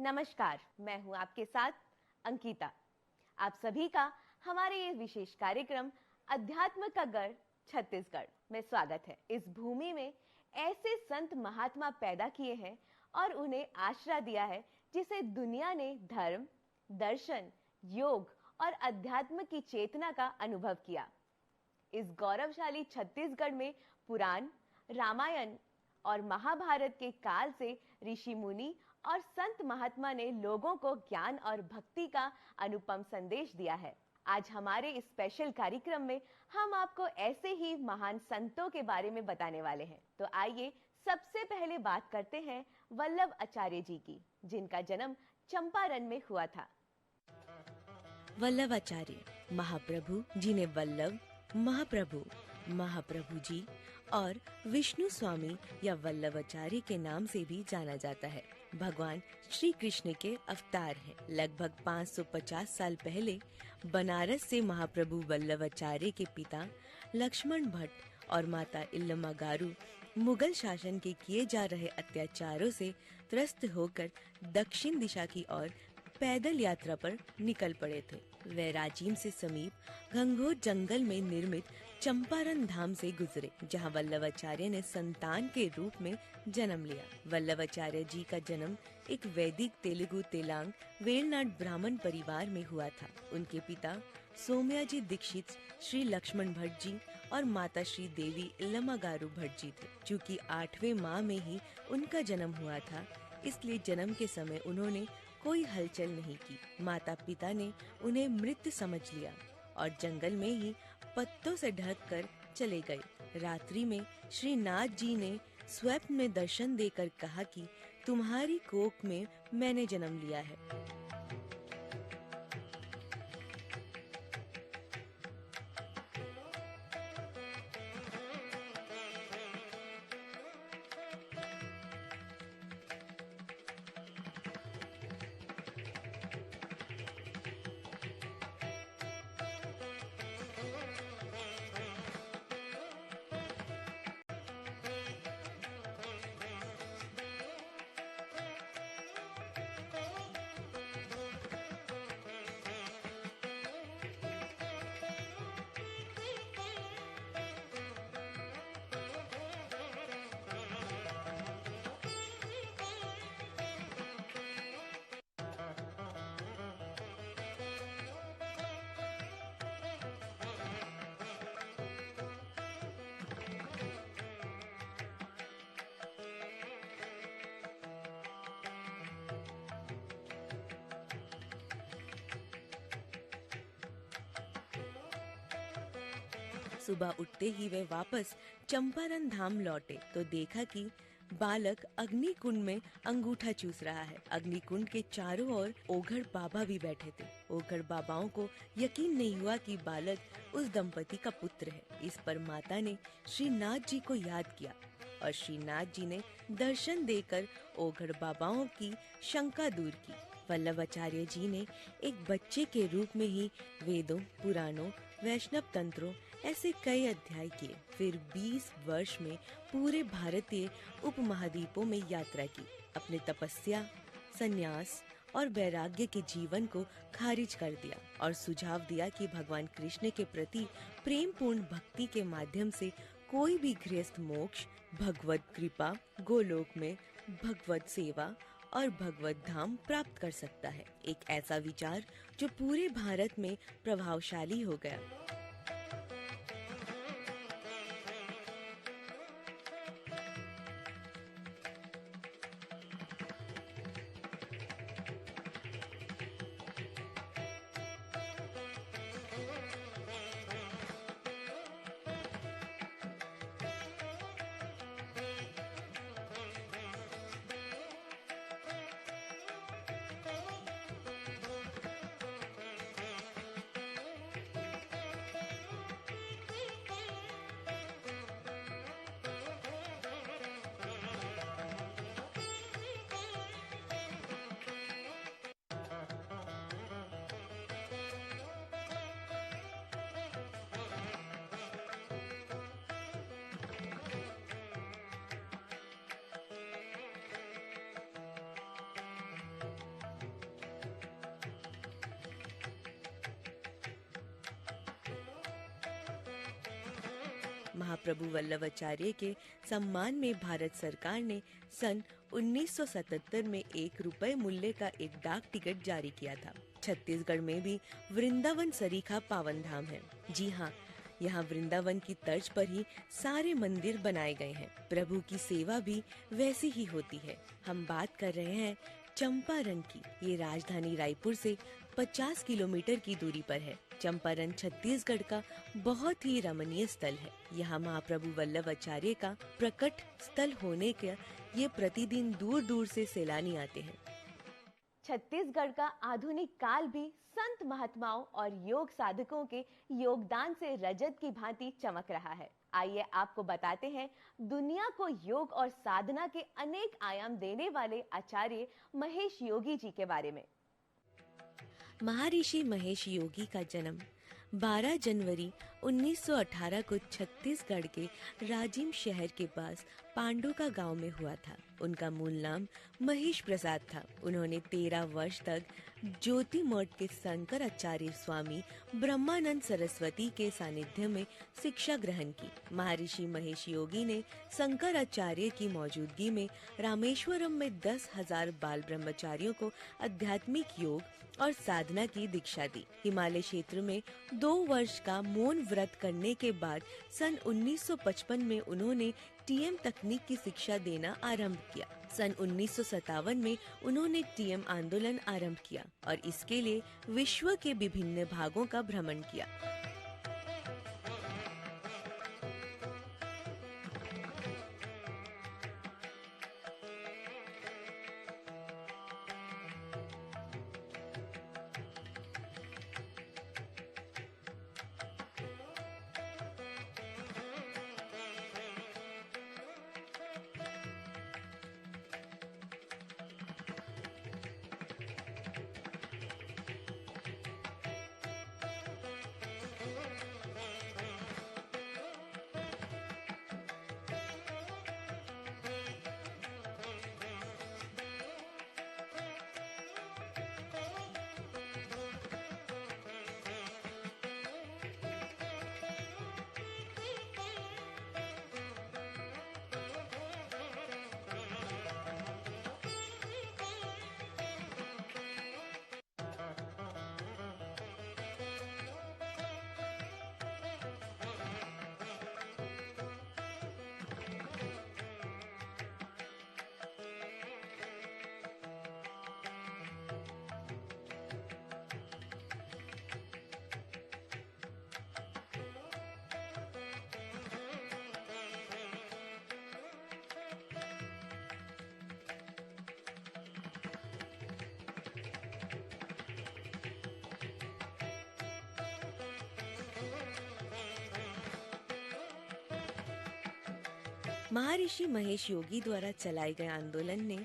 नमस्कार, मैं हूं आपके साथ अंकिता। आप सभी का हमारे ये विशेष कार्यक्रम अध्यात्म का गढ़ छत्तीसगढ़ में स्वागत है। इस भूमि में ऐसे संत महात्मा पैदा किए हैं और उन्हें आश्रय दिया है जिसे दुनिया ने धर्म, दर्शन, योग और अध्यात्म की चेतना का अनुभव किया। इस गौरवशाली छत्तीसगढ़ में पुराण, रामायण और महाभारत के काल से ऋषि मुनि और संत महात्मा ने लोगों को ज्ञान और भक्ति का अनुपम संदेश दिया है। आज हमारे इस स्पेशल कार्यक्रम में हम आपको ऐसे ही महान संतों के बारे में बताने वाले हैं। तो आइए सबसे पहले बात करते हैं वल्लभ आचार्य जी की, जिनका जन्म चंपारण में हुआ था। वल्लभ आचार्य महाप्रभु, जिन्हें वल्लभ, महाप्रभु जी और विष्णु स्वामी या वल्लभाचार्य के नाम से भी जाना जाता है, भगवान श्री कृष्ण के अवतार हैं। लगभग 550 साल पहले बनारस से महाप्रभु वल्लभाचार्य के पिता लक्ष्मण भट्ट और माता इल्लमागारू मुगल शासन के किए जा रहे अत्याचारों से त्रस्त होकर दक्षिण दिशा की ओर पैदल यात्रा पर निकल पड़े थे। वे राजीव से समीप घंघोर जंगल में निर्मित चंपारण धाम से गुजरे, जहां वल्लभाचार्य ने संतान के रूप में जन्म लिया। वल्लभाचार्य जी का जन्म एक वैदिक तेलुगु तेलांग वेलनाड ब्राह्मण परिवार में हुआ था। उनके पिता सोमयाजी दीक्षित श्री लक्ष्मण भट्ट जी और माता श्री देवी इल्लमागारू भट्ट जी थे। चूँकि 8वें माह में ही उनका जन्म हुआ था, इसलिए जन्म के समय उन्होंने कोई हलचल नहीं की। माता पिता ने उन्हें मृत समझ लिया और जंगल में ही पत्तों से ढक कर चले गए। रात्रि में श्री नाथ जी ने स्वप्न में दर्शन देकर कहा कि तुम्हारी कोख में मैंने जन्म लिया है। सुबह उठते ही वे वापस चंपारण धाम लौटे तो देखा कि बालक अग्नि कुंड में अंगूठा चूस रहा है। अग्नि कुंड के चारों ओर ओघड़ बाबा भी बैठे थे। ओघड़ बाबाओं को यकीन नहीं हुआ कि बालक उस दंपति का पुत्र है। इस पर माता ने श्री नाथ जी को याद किया और श्री नाथ जी ने दर्शन देकर ओघड़ बाबाओं की शंका दूर की। वल्लभाचार्य जी ने एक बच्चे के रूप में ही वेदों, पुराणों, वैष्णव तंत्रों ऐसे कई अध्याय किए। फिर 20 वर्ष में पूरे भारतीय उपमहाद्वीपों में यात्रा की। अपने तपस्या, संन्यास और वैराग्य के जीवन को खारिज कर दिया और सुझाव दिया कि भगवान कृष्ण के प्रति प्रेम पूर्ण भक्ति के माध्यम से कोई भी गृहस्थ मोक्ष, भगवत कृपा, गोलोक में भगवत सेवा और भगवत धाम प्राप्त कर सकता है। एक ऐसा विचार जो पूरे भारत में प्रभावशाली हो गया। महाप्रभु वल्लभाचार्य के सम्मान में भारत सरकार ने सन 1977 में 1 रुपए मूल्य का एक डाक टिकट जारी किया था। छत्तीसगढ़ में भी वृंदावन सरीखा पावन धाम है। जी हाँ, यहाँ वृंदावन की तर्ज पर ही सारे मंदिर बनाए गए हैं। प्रभु की सेवा भी वैसी ही होती है। हम बात कर रहे हैं चंपारण की। ये राजधानी रायपुर से 50 किलोमीटर की दूरी पर है। चंपारण छत्तीसगढ़ का बहुत ही रमणीय स्थल है। यहाँ महाप्रभु वल्लभाचार्य का प्रकट स्थल होने के ये प्रतिदिन दूर दूर से सैलानी आते हैं। छत्तीसगढ़ का आधुनिक काल भी संत महात्माओं और योग साधकों के योगदान से रजत की भांति चमक रहा है। आइए आपको बताते हैं दुनिया को योग और साधना के अनेक आयाम देने वाले आचार्य महेश योगी जी के बारे में। महर्षि महेश योगी का जन्म 12 जनवरी 1918 को छत्तीसगढ़ के राजिम शहर के पास पांडुका गांव में हुआ था। उनका मूल नाम महेश प्रसाद था। उन्होंने 13 वर्ष तक ज्योति मठ के शंकराचार्य स्वामी ब्रह्मानंद सरस्वती के सानिध्य में शिक्षा ग्रहण की। महर्षि महेश योगी ने शंकराचार्य की मौजूदगी में रामेश्वरम में 10,000 बाल ब्रह्मचारियों को आध्यात्मिक योग और साधना की दीक्षा दी। हिमालय क्षेत्र में 2 वर्ष का मौन व्रत करने के बाद सन 1955 में उन्होंने टीएम तकनीक की शिक्षा देना आरंभ किया। सन 1957 में उन्होंने टीएम आंदोलन आरंभ किया और इसके लिए विश्व के विभिन्न भागों का भ्रमण किया। महर्षि महेश योगी द्वारा चलाए गए आंदोलन ने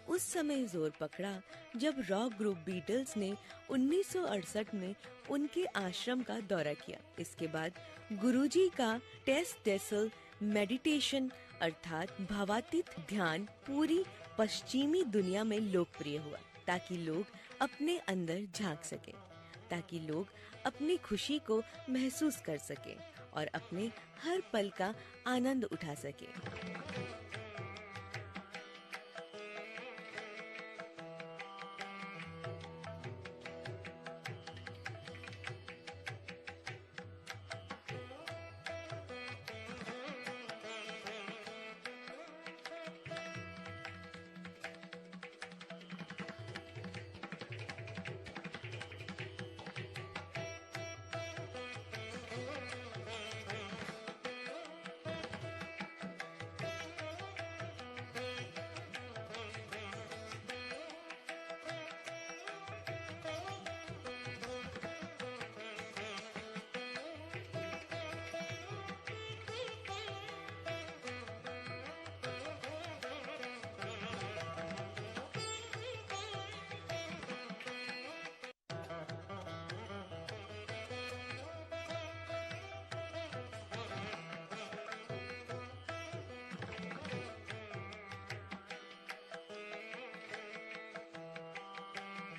उस समय जोर पकड़ा जब रॉक ग्रुप बीटल्स ने 1968 में उनके आश्रम का दौरा किया। इसके बाद गुरुजी का टेस्टेसल मेडिटेशन अर्थात भावातीत ध्यान पूरी पश्चिमी दुनिया में लोकप्रिय हुआ, ताकि लोग अपने अंदर झांक सके, ताकि लोग अपनी खुशी को महसूस कर सके और अपने हर पल का आनंद उठा सके।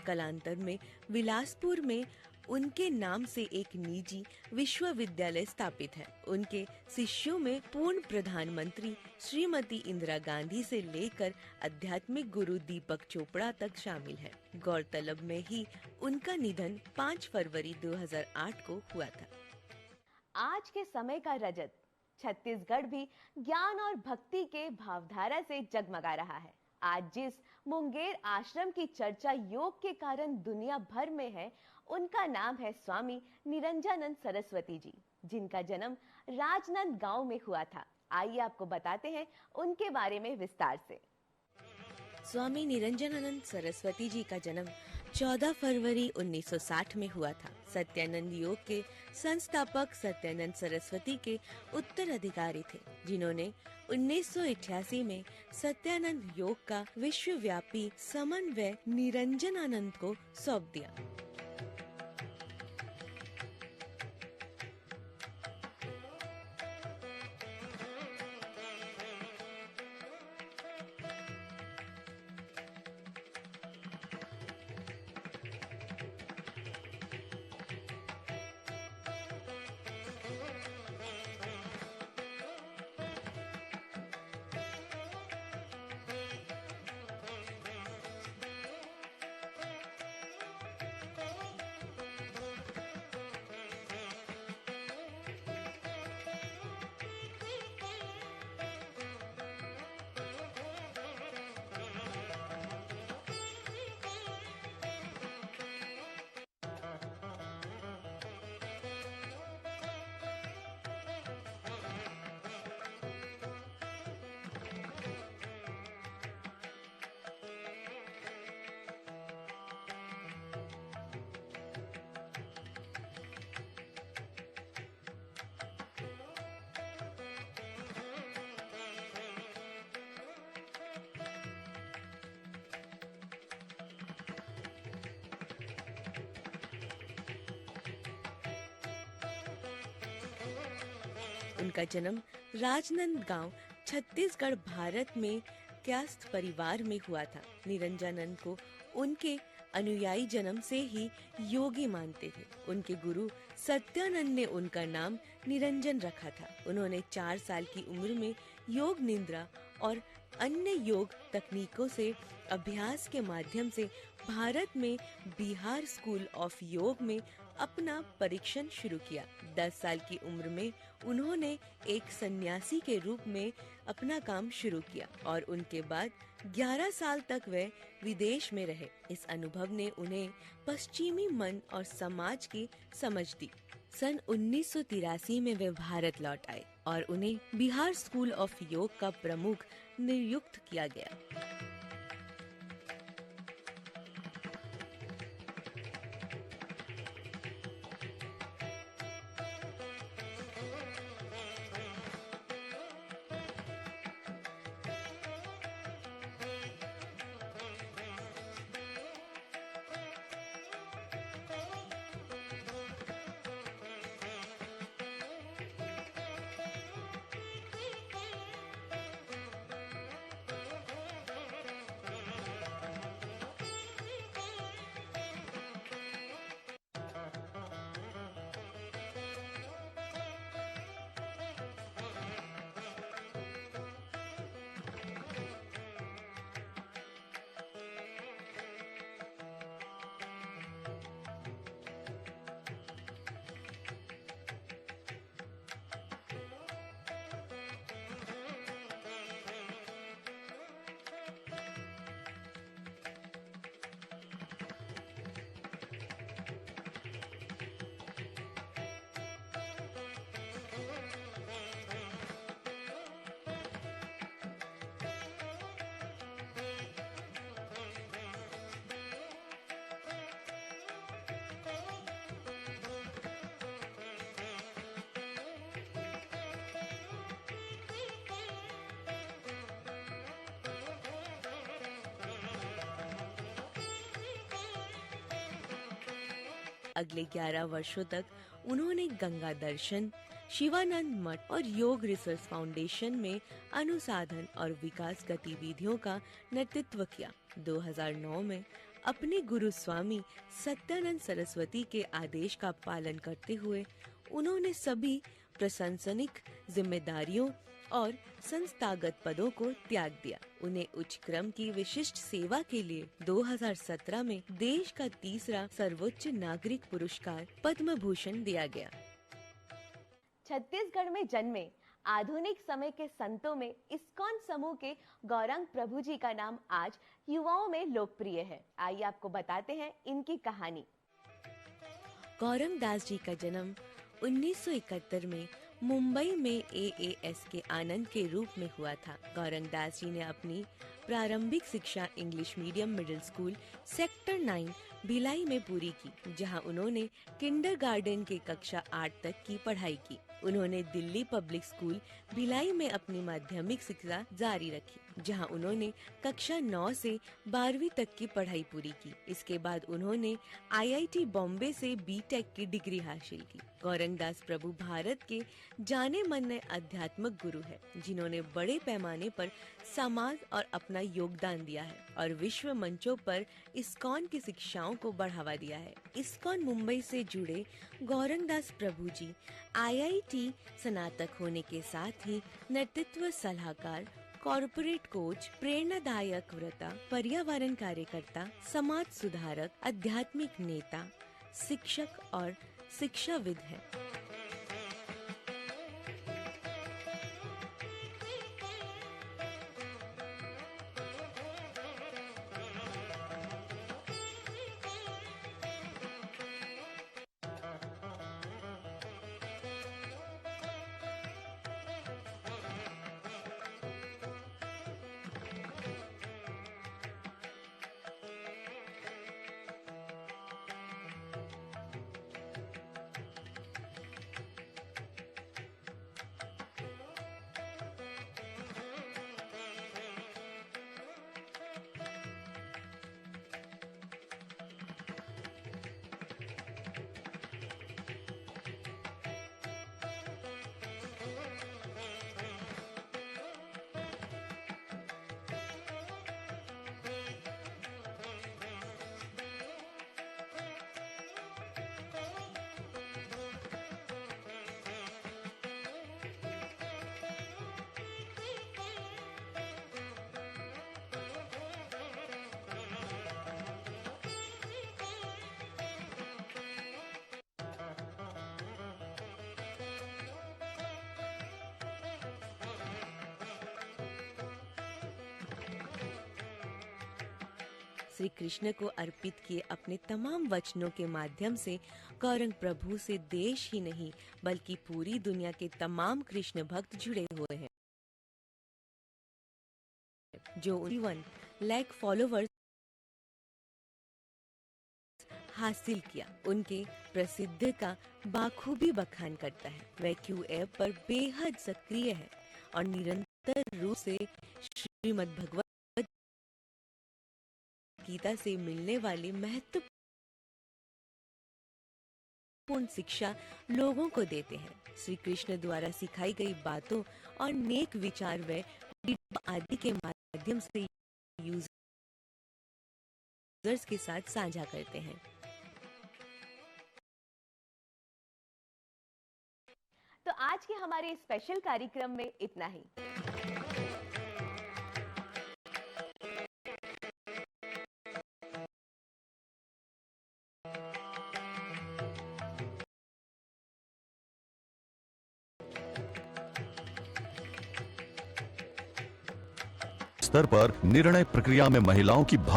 कालांतर में बिलासपुर में उनके नाम से एक निजी विश्वविद्यालय स्थापित है। उनके शिष्यों में पूर्व प्रधानमंत्री श्रीमती इंदिरा गांधी से लेकर आध्यात्मिक गुरु दीपक चोपड़ा तक शामिल है। गौरतलब में ही उनका निधन 5 फरवरी 2008 को हुआ था। आज के समय का रजत छत्तीसगढ़ भी ज्ञान और भक्ति के भावधारा से जगमगा रहा है। आज जिस मुंगेर आश्रम की चर्चा योग के कारण दुनिया भर में है, उनका नाम है स्वामी निरंजनानंद सरस्वती जी, जिनका जन्म राजनांदगांव में हुआ था। आइए आपको बताते हैं उनके बारे में विस्तार से। स्वामी निरंजनानंद सरस्वती जी का जन्म 14 फरवरी 1960 में हुआ था। सत्यानंद योग के संस्थापक सत्यानंद सरस्वती के उत्तराधिकारी थे, जिन्होंने 1988 में सत्यानंद योग का विश्वव्यापी समन्वय निरंजनानंद को सौंप दिया। उनका जन्म राजनांदगांव, छत्तीसगढ़, भारत में कायस्थ परिवार में हुआ था। निरंजनानंद को उनके अनुयायी जन्म से ही योगी मानते थे। उनके गुरु सत्यानंद ने उनका नाम निरंजन रखा था। उन्होंने 4 साल की उम्र में योग निद्रा और अन्य योग तकनीकों से अभ्यास के माध्यम से भारत में बिहार स्कूल ऑफ योग में अपना परीक्षण शुरू किया। 10 साल की उम्र में उन्होंने एक सन्यासी के रूप में अपना काम शुरू किया और उनके बाद 11 साल तक वे विदेश में रहे। इस अनुभव ने उन्हें पश्चिमी मन और समाज की समझ दी। सन 1983 में वे भारत लौट आए और उन्हें बिहार स्कूल ऑफ योग का प्रमुख नियुक्त किया गया। अगले 11 वर्षों तक उन्होंने गंगा दर्शन, शिवानंद मठ और योग रिसर्च फाउंडेशन में अनुसंधान और विकास गतिविधियों का नेतृत्व किया। 2009 में अपने गुरु स्वामी सत्यानंद सरस्वती के आदेश का पालन करते हुए उन्होंने सभी प्रशासनिक जिम्मेदारियों और संस्थागत पदों को त्याग दिया। उन्हें उच्च क्रम की विशिष्ट सेवा के लिए 2017 में देश का तीसरा सर्वोच्च नागरिक पुरस्कार पद्म भूषण दिया गया। छत्तीसगढ़ में जन्मे आधुनिक समय के संतों में इस्कॉन समूह के गौरंग प्रभु जी का नाम आज युवाओं में लोकप्रिय है। आइए आपको बताते हैं इनकी कहानी। गौरंग दास जी का जन्म 1971 में मुंबई में AAS के आनंद के रूप में हुआ था। गौरंग दास जी ने अपनी प्रारंभिक शिक्षा English medium middle school sector 9 Bhilai में पूरी की, जहां उन्होंने किंडरगार्टन के कक्षा 8 तक की पढ़ाई की। उन्होंने दिल्ली पब्लिक स्कूल भिलाई में अपनी माध्यमिक शिक्षा जारी रखी, जहां उन्होंने कक्षा 9 से 12वीं तक की पढ़ाई पूरी की। इसके बाद उन्होंने IIT बॉम्बे से B.Tech की डिग्री हासिल की। गौरंग दास प्रभु भारत के जाने माने आध्यात्मिक गुरु है, जिन्होंने बड़े पैमाने पर समाज और अपना योगदान दिया है और विश्व मंचों पर इस्कॉन की शिक्षाओं को बढ़ावा दिया है। इस्कॉन मुंबई से जुड़े गौरंग दास प्रभु जी IIT स्नातक होने के साथ ही नेतृत्व सलाहकार, कॉर्पोरेट कोच, प्रेरणादायक वक्ता, पर्यावरण कार्यकर्ता, समाज सुधारक, आध्यात्मिक नेता, शिक्षक और शिक्षाविद हैं। श्री कृष्ण को अर्पित किए अपने तमाम वचनों के माध्यम से गौरंग प्रभु से देश ही नहीं बल्कि पूरी दुनिया के तमाम कृष्ण भक्त जुड़े हुए हैं, जो 1 लाख फॉलोवर्स हासिल किया। उनके प्रसिद्ध का बाखूबी बखान करता है। वह QA पर बेहद सक्रिय है और निरंतर रूप से श्रीमद् भगवत गीता से मिलने वाली महत्वपूर्ण शिक्षा लोगों को देते हैं। श्री कृष्ण द्वारा सिखाई गई बातों और नेक विचार व आदि के माध्यम से यूजर्स के साथ साझा करते हैं। तो आज के हमारे स्पेशल कार्यक्रम में इतना ही। स्तर पर निर्णय प्रक्रिया में महिलाओं की भागीदारी